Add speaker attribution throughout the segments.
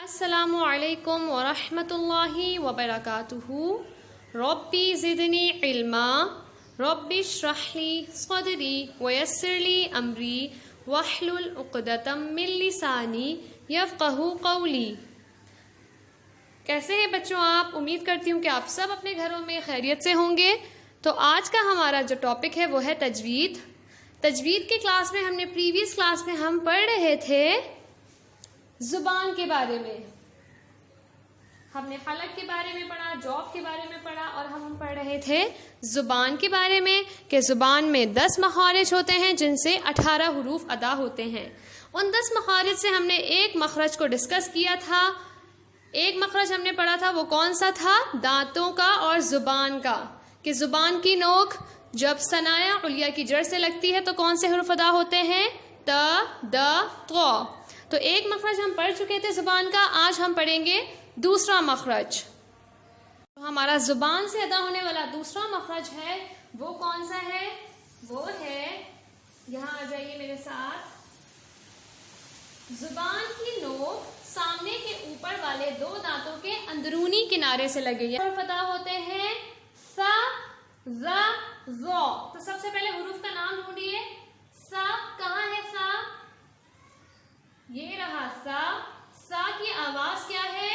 Speaker 1: السلام علیکم ورحمۃ اللہ وبرکاتہ. ربی زدنی علما رب اشرح لی صدری ویسر لی امری واحلل عقدۃ من لسانی یفقہوا قولی. کیسے ہیں بچوں آپ؟ امید کرتی ہوں کہ آپ سب اپنے گھروں میں خیریت سے ہوں گے. تو آج کا ہمارا جو ٹاپک ہے وہ ہے تجوید. تجوید کی کلاس میں پریویس کلاس میں ہم پڑھ رہے تھے زبان کے بارے میں. ہم نے خلق کے بارے میں پڑھا، جوف کے بارے میں پڑھا، اور ہم پڑھ رہے تھے زبان کے بارے میں کہ زبان میں 10 مخارج ہوتے ہیں جن سے 18 حروف ادا ہوتے ہیں. ان 10 مخارج سے ہم نے ایک مخرج کو ڈسکس کیا تھا. ایک مخرج ہم نے پڑھا تھا، وہ کون سا تھا؟ دانتوں کا اور زبان کا. کہ زبان کی نوک جب ثنایا علیہ کی جڑ سے لگتی ہے تو کون سے حروف ادا ہوتے ہیں؟ ت، د، ط. تو ایک مخرج ہم پڑھ چکے تھے زبان کا. آج ہم پڑھیں گے دوسرا مخرج. تو ہمارا زبان سے ادا ہونے والا دوسرا مخرج ہے وہ کون سا ہے؟ وہ ہے، یہاں آ جائیے میرے ساتھ. زبان کی نوک سامنے کے اوپر والے 2 دانتوں کے اندرونی کنارے سے لگے. یہ حروف ادا ہوتے ہیں سا، ز، ذو. تو سب سے پہلے حروف کا نام ڈھونڈیے. سا کہاں ہے؟ سا یہ رہا. سا. سا کی آواز کیا ہے؟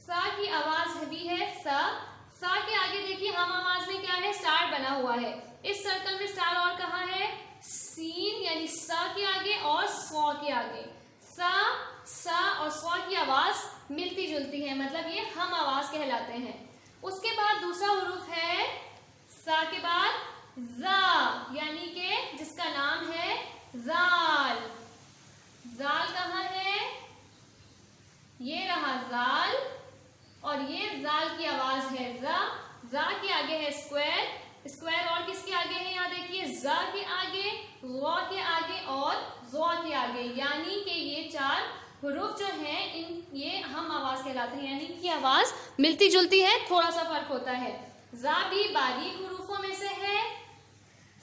Speaker 1: سا کی آواز بھی ہے سا. سا کے آگے دیکھیے ہم آواز میں کیا ہے؟ سٹار بنا ہوا ہے. اس سرکل میں سٹار اور کہاں ہے؟ سین یعنی سا کے آگے اور سو کے آگے. سا، سا اور سو کی آواز ملتی جلتی ہے، مطلب یہ ہم آواز کہلاتے ہیں. اس کے بعد دوسرا حروف ہے سا کے بعد زا، یعنی کہ جس کا نام ہے زال. زال کہاں ہے؟ یہ رہا زال، اور یہ زال کی آواز ہے زا. زا کے آگے ہے اسکوائر. اسکوائر اور کس کے آگے ہے؟ یہاں دیکھیے زا کے آگے، وا کے آگے اور زو کے آگے. یعنی کہ یہ 4 حروف جو ہیں یہ ہم آواز کہلاتے ہیں، یعنی کی آواز ملتی جلتی ہے، تھوڑا سا فرق ہوتا ہے. زا بھی باریک حروفوں میں سے ہے،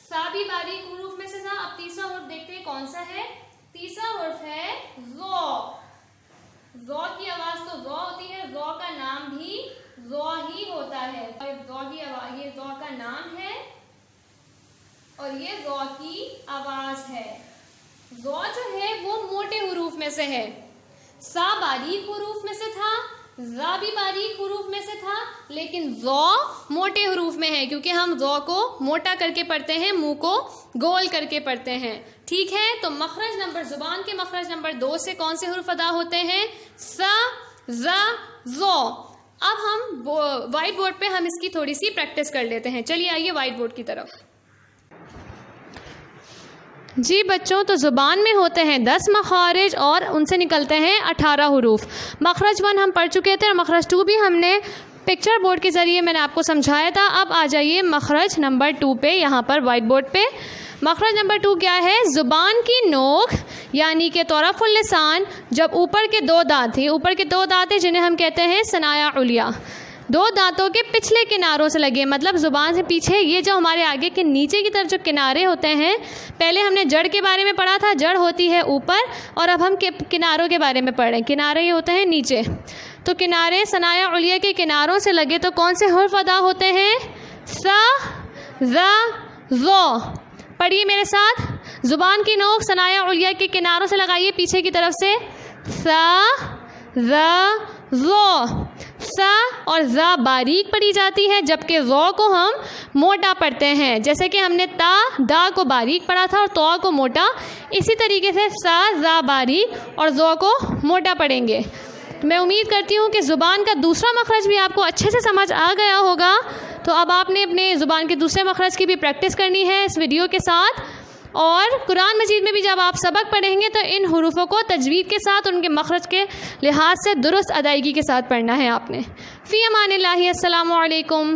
Speaker 1: سا بھی باریک حروف میں سے تھا. اب تیسرا حرف دیکھتے ہیں کون سا ہے. تیسرا حرف ہے زو. زو کی آواز تو زو ہوتی ہے، زو کا نام بھی زو ہی ہوتا ہے. زو کی آواز، یہ زو کا نام ہے اور یہ زو کی آواز ہے. زو جو ہے وہ موٹے حروف میں سے ہے. سا باریک حروف میں سے تھا، زا بھی باریک حروف میں سے تھا، لیکن زو موٹے حروف میں ہے کیونکہ ہم زو کو موٹا کر کے پڑھتے ہیں، منہ کو گول کر کے پڑھتے ہیں. ٹھیک ہے، تو مخرج نمبر، زبان کے مخرج نمبر 2 سے کون سے حروف ادا ہوتے ہیں؟ سا، زا، زو. اب ہم وائٹ بورڈ پہ ہم اس کی تھوڑی سی پریکٹس کر لیتے ہیں. چلیے آئیے وائٹ بورڈ کی طرف. جی بچوں، تو زبان میں ہوتے ہیں 10 مخارج اور ان سے نکلتے ہیں 18 حروف. مخرج 1 ہم پڑھ چکے تھے اور مخرج 2 بھی ہم نے پکچر بورڈ کے ذریعے میں نے آپ کو سمجھایا تھا. اب آ جائیے مخرج نمبر 2 پہ، یہاں پر وائٹ بورڈ پہ. مخرج نمبر 2 کیا ہے؟ زبان کی نوک یعنی کہ طرف اللسان جب اوپر کے 2 دانت ہیں، اوپر کے 2 دانت ہیں جنہیں ہم کہتے ہیں ثنایا علیہ، 2 دانتوں کے پچھلے کناروں سے لگے، مطلب زبان سے پیچھے. یہ جو ہمارے آگے کے نیچے کی طرف جو کنارے ہوتے ہیں، پہلے ہم نے جڑ کے بارے میں پڑھا تھا. جڑ ہوتی ہے اوپر اور اب ہم کناروں کے بارے میں پڑھ رہے ہیں. کنارے یہ ہوتے ہیں نیچے. تو کنارے ثنایا علیہ کے کناروں سے لگے تو کون سے حرف ادا ہوتے ہیں؟ سا، زا، زو. پڑھیے میرے ساتھ. زبان کی نوک ثنایا علیہ کے کناروں سے لگائیے پیچھے کی طرف سے. سا، زا، زو. سا اور زا باریک پڑھی جاتی ہے جبکہ زو کو ہم موٹا پڑھتے ہیں. جیسے کہ ہم نے تا، دا کو باریک پڑھا تھا اور تو کو موٹا. اسی طریقے سے سا، زا باریک اور زو کو موٹا پڑھیں گے. میں امید کرتی ہوں کہ زبان کا دوسرا مخرج بھی آپ کو اچھے سے سمجھ آ گیا ہوگا. تو اب آپ نے اپنے زبان کے دوسرے مخرج کی بھی پریکٹس کرنی ہے اس ویڈیو کے ساتھ. اور قرآن مجید میں بھی جب آپ سبق پڑھیں گے تو ان حروفوں کو تجوید کے ساتھ ان کے مخرج کے لحاظ سے درست ادائیگی کے ساتھ پڑھنا ہے آپ نے. فی امان اللہ. السلام علیکم.